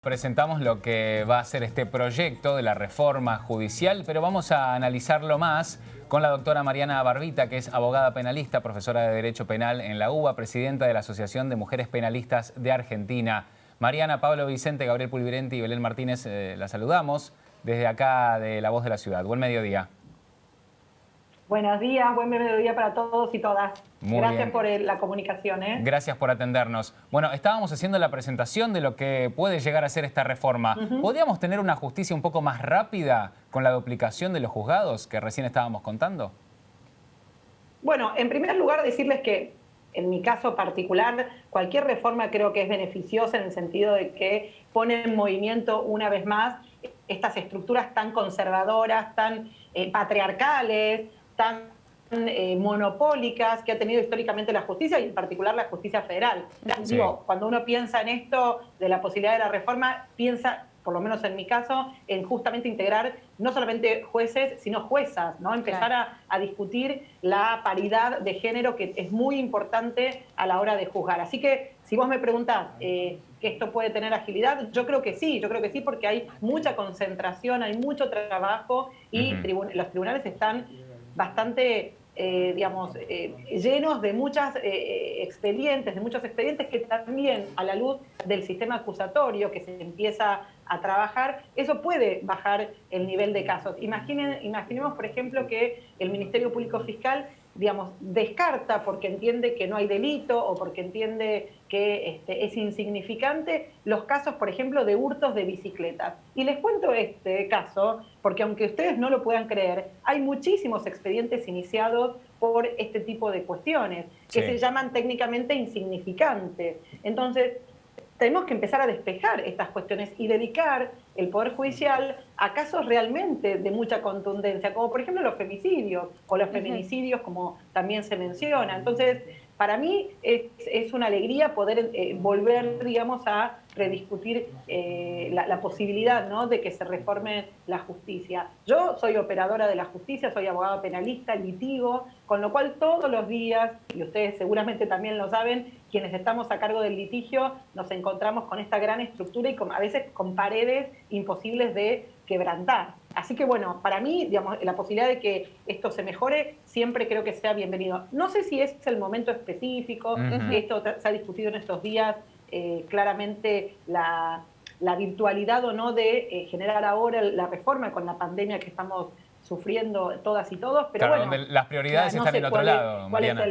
Presentamos lo que va a ser este proyecto de la reforma judicial, pero vamos a analizarlo más con la doctora Mariana Barbita, que es abogada penalista, profesora de Derecho Penal en la UBA, presidenta de la Asociación de Mujeres Penalistas de Argentina. Mariana, Pablo Vicente, Gabriel Pulvirenti y Belén Martínez, la saludamos desde acá de La Voz de la Ciudad. Buen mediodía. Buenos días, buen mediodía para todos y todas. Gracias por la comunicación. Gracias por atendernos. Bueno, estábamos haciendo la presentación de lo que puede llegar a ser esta reforma. ¿Podríamos tener una justicia un poco más rápida con la duplicación de los juzgados que recién estábamos contando? Bueno, en primer lugar decirles que en mi caso particular, cualquier reforma creo que es beneficiosa en el sentido de que pone en movimiento una vez más estas estructuras tan conservadoras, tan patriarcales, tan monopólicas que ha tenido históricamente la justicia y en particular la justicia federal. Sí. Digo, cuando uno piensa en esto de la posibilidad de la reforma, piensa, por lo menos en mi caso, en justamente integrar no solamente jueces, sino juezas, ¿no? Empezar a discutir la paridad de género, que es muy importante a la hora de juzgar. Así que, si vos me preguntás que esto puede tener agilidad, yo creo que sí, porque hay mucha concentración, hay mucho trabajo y los tribunales están bastante, llenos de muchos expedientes que también a la luz del sistema acusatorio que se empieza a trabajar, eso puede bajar el nivel de casos. Imaginemos, por ejemplo, que el Ministerio Público Fiscal, descarta porque entiende que no hay delito o porque entiende que es insignificante los casos, por ejemplo, de hurtos de bicicletas. Y les cuento este caso porque, aunque ustedes no lo puedan creer, hay muchísimos expedientes iniciados por este tipo de cuestiones que se llaman técnicamente insignificantes. Entonces, tenemos que empezar a despejar estas cuestiones y dedicar el Poder Judicial a casos realmente de mucha contundencia, como por ejemplo los femicidios o los feminicidios, como también se menciona. Entonces, para mí es una alegría poder volver, a rediscutir la posibilidad, ¿no?, de que se reforme la justicia. Yo soy operadora de la justicia, soy abogada penalista, litigo, con lo cual todos los días, y ustedes seguramente también lo saben, quienes estamos a cargo del litigio, nos encontramos con esta gran estructura y a veces con paredes imposibles de quebrantar. Así que bueno, para mí, la posibilidad de que esto se mejore, siempre creo que sea bienvenido. No sé si es el momento específico, esto se ha discutido en estos días, claramente la virtualidad o no de generar ahora la reforma con la pandemia que estamos sufriendo todas y todos, pero claro, bueno, donde las prioridades están en otro lado, Mariana.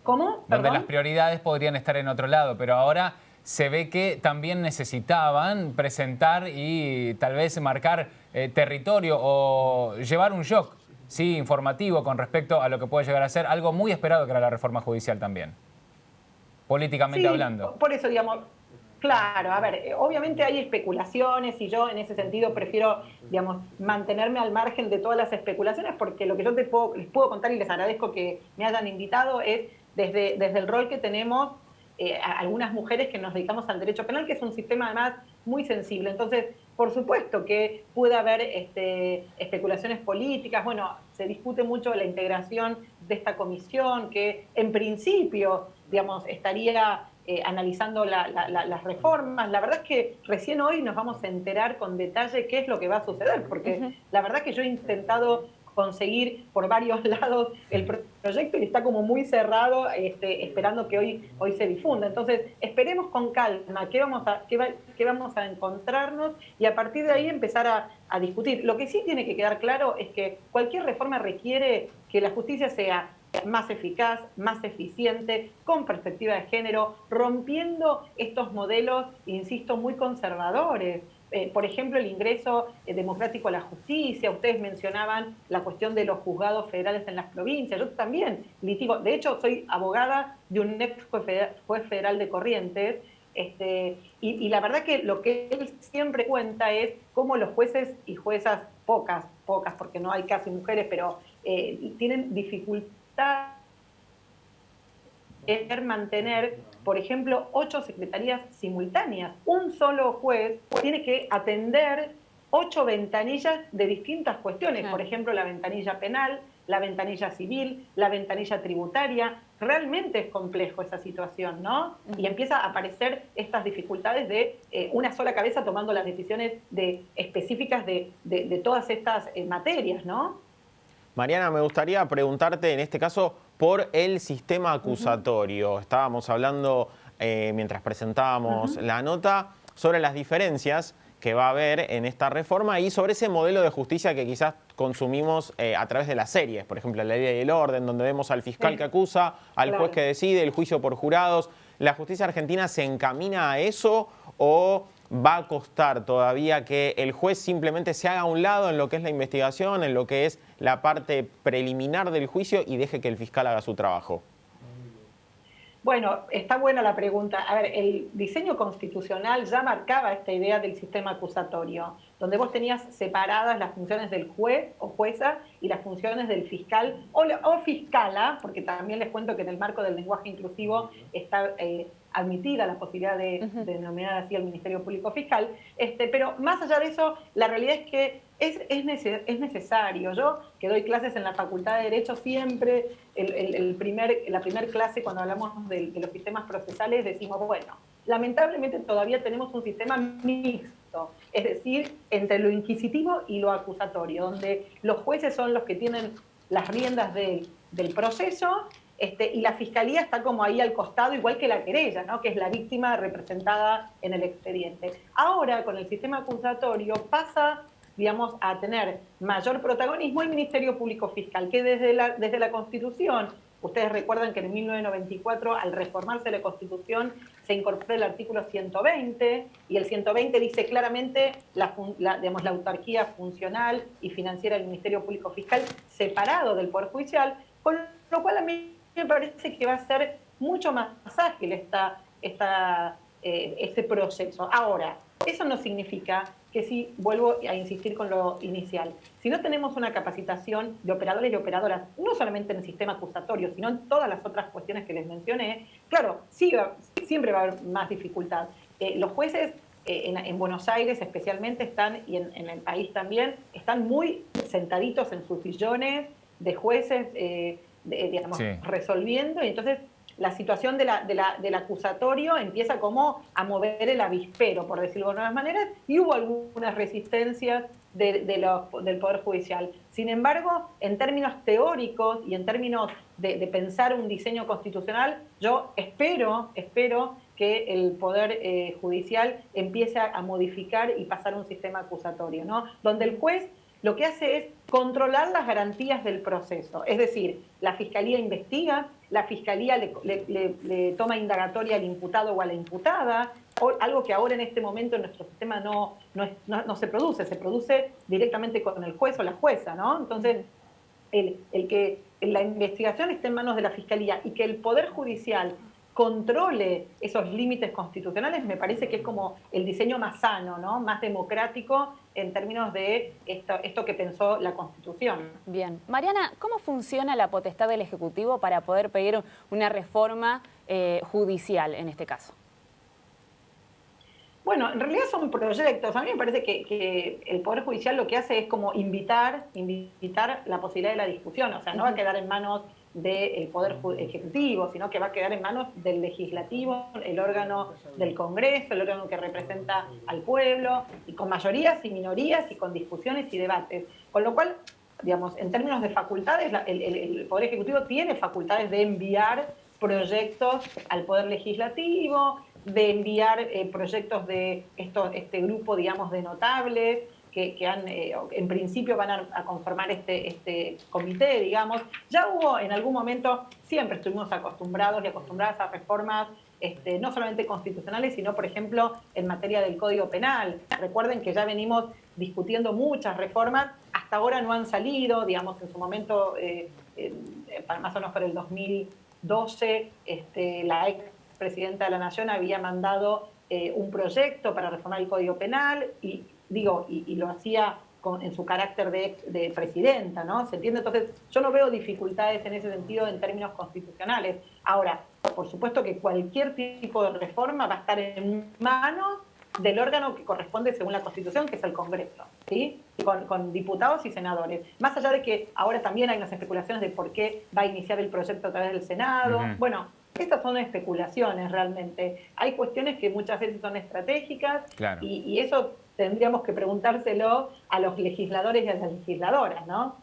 ¿Cómo? Donde las prioridades podrían estar en otro lado, pero ahora se ve que también necesitaban presentar y tal vez marcar territorio o llevar un shock, sí, informativo con respecto a lo que puede llegar a ser algo muy esperado, que era la reforma judicial también, políticamente hablando. Por eso, claro, a ver, obviamente hay especulaciones y yo en ese sentido prefiero, mantenerme al margen de todas las especulaciones, porque lo que yo les puedo contar, y les agradezco que me hayan invitado, es desde el rol que tenemos algunas mujeres que nos dedicamos al derecho penal, que es un sistema además muy sensible. Entonces, por supuesto que puede haber especulaciones políticas. Bueno, se discute mucho la integración de esta comisión, que en principio, estaría analizando las reformas. La verdad es que recién hoy nos vamos a enterar con detalle qué es lo que va a suceder, porque la verdad que yo he intentado conseguir por varios lados el proyecto y está como muy cerrado, esperando que hoy se difunda. Entonces, esperemos con calma qué vamos a encontrarnos y a partir de ahí empezar a discutir. Lo que sí tiene que quedar claro es que cualquier reforma requiere que la justicia sea más eficaz, más eficiente, con perspectiva de género, rompiendo estos modelos, insisto, muy conservadores. Por ejemplo, el ingreso democrático a la justicia. Ustedes mencionaban la cuestión de los juzgados federales en las provincias. Yo también litigo. De hecho, soy abogada de un ex juez federal de Corrientes. Y la verdad que lo que él siempre cuenta es cómo los jueces y juezas, pocas, porque no hay casi mujeres, pero tienen dificultad en mantener, por ejemplo, 8 secretarías simultáneas. Un solo juez tiene que atender 8 ventanillas de distintas cuestiones, por ejemplo, la ventanilla penal, la ventanilla civil, la ventanilla tributaria. Realmente es complejo esa situación, ¿no? Y empieza a aparecer estas dificultades de una sola cabeza tomando las decisiones específicas de todas estas materias, ¿no? Mariana, me gustaría preguntarte en este caso por el sistema acusatorio. Estábamos hablando, mientras presentábamos la nota, sobre las diferencias que va a haber en esta reforma y sobre ese modelo de justicia que quizás consumimos a través de las series. Por ejemplo, La Ley y el Orden, donde vemos al fiscal que acusa, al juez que decide, el juicio por jurados. ¿La justicia argentina se encamina a eso o va a costar todavía que el juez simplemente se haga a un lado en lo que es la investigación, en lo que es la parte preliminar del juicio y deje que el fiscal haga su trabajo? Bueno, está buena la pregunta. A ver, el diseño constitucional ya marcaba esta idea del sistema acusatorio, donde vos tenías separadas las funciones del juez o jueza y las funciones del fiscal o fiscala, porque también les cuento que en el marco del lenguaje inclusivo está admitida la posibilidad de denominar así al Ministerio Público Fiscal. Pero más allá de eso, la realidad es que es necesario. Yo, que doy clases en la Facultad de Derecho, siempre la primer clase, cuando hablamos de los sistemas procesales, decimos, bueno, lamentablemente todavía tenemos un sistema mixto, es decir, entre lo inquisitivo y lo acusatorio, donde los jueces son los que tienen las riendas del proceso, y la fiscalía está como ahí al costado, igual que la querella, ¿no? Que es la víctima representada en el expediente. Ahora, con el sistema acusatorio, pasa, digamos, a tener mayor protagonismo el Ministerio Público Fiscal, que desde la Constitución, ustedes recuerdan que en 1994, al reformarse la Constitución, se incorporó el artículo 120, y el 120 dice claramente la autarquía funcional y financiera del Ministerio Público Fiscal separado del Poder Judicial, con lo cual a mí me parece que va a ser mucho más ágil este proceso. Ahora, eso no significa que, si vuelvo a insistir con lo inicial, si no tenemos una capacitación de operadores y operadoras, no solamente en el sistema acusatorio, sino en todas las otras cuestiones que les mencioné, claro, sí, siempre va a haber más dificultad. Los jueces en Buenos Aires especialmente están, y en el país también, están muy sentaditos en sus sillones de jueces, resolviendo, y entonces la situación del acusatorio empieza como a mover el avispero, por decirlo de alguna manera, y hubo algunas resistencias del Poder Judicial. Sin embargo, en términos teóricos y en términos de pensar un diseño constitucional, yo espero que el Poder Judicial empiece a modificar y pasar a un sistema acusatorio, ¿no? Donde el juez lo que hace es controlar las garantías del proceso. Es decir, la Fiscalía investiga, la Fiscalía le toma indagatoria al imputado o a la imputada, algo que ahora en este momento en nuestro sistema no se produce directamente con el juez o la jueza, ¿no? Entonces, el que la investigación esté en manos de la Fiscalía y que el Poder Judicial controle esos límites constitucionales, me parece que es como el diseño más sano, ¿no? Más democrático en términos de esto que pensó la Constitución. Bien. Mariana, ¿cómo funciona la potestad del Ejecutivo para poder pedir una reforma judicial en este caso? Bueno, en realidad son proyectos. A mí me parece que el Poder Judicial lo que hace es como invitar la posibilidad de la discusión. O sea, no va a quedar en manos del Poder Ejecutivo, sino que va a quedar en manos del Legislativo, el órgano del Congreso, el órgano que representa al pueblo, y con mayorías y minorías y con discusiones y debates. Con lo cual, digamos, en términos de facultades, el Poder Ejecutivo tiene facultades de enviar proyectos al Poder Legislativo, de enviar proyectos de este grupo, digamos, de notables, que en principio van a conformar este comité, digamos. Ya hubo en algún momento, siempre estuvimos acostumbrados y acostumbradas a reformas no solamente constitucionales, sino, por ejemplo, en materia del Código Penal. Recuerden que ya venimos discutiendo muchas reformas, hasta ahora no han salido, digamos, en su momento, más o menos por el 2012, la ex presidenta de la Nación había mandado un proyecto para reformar el Código Penal, y lo hacía en su carácter de presidenta, ¿no? ¿Se entiende? Entonces, yo no veo dificultades en ese sentido en términos constitucionales. Ahora, por supuesto que cualquier tipo de reforma va a estar en manos del órgano que corresponde según la Constitución, que es el Congreso, ¿sí? Con diputados y senadores. Más allá de que ahora también hay unas especulaciones de por qué va a iniciar el proyecto a través del Senado. Bueno, estas son especulaciones realmente. Hay cuestiones que muchas veces son estratégicas y eso tendríamos que preguntárselo a los legisladores y a las legisladoras, ¿no?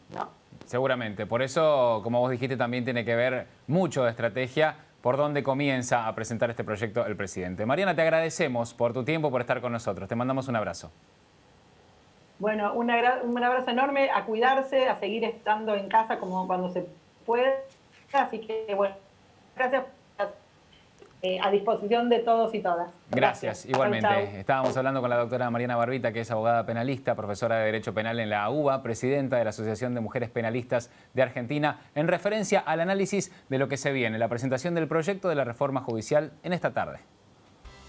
Seguramente. Por eso, como vos dijiste, también tiene que ver mucho de estrategia por dónde comienza a presentar este proyecto el presidente. Mariana, te agradecemos por tu tiempo, por estar con nosotros. Te mandamos un abrazo. Bueno, un abrazo enorme, a cuidarse, a seguir estando en casa como cuando se puede. Así que, bueno, gracias. A disposición de todos y todas. Gracias, igualmente. Chau, chau. Estábamos hablando con la doctora Mariana Barbita, que es abogada penalista, profesora de Derecho Penal en la UBA, presidenta de la Asociación de Mujeres Penalistas de Argentina, en referencia al análisis de lo que se viene, la presentación del proyecto de la reforma judicial en esta tarde.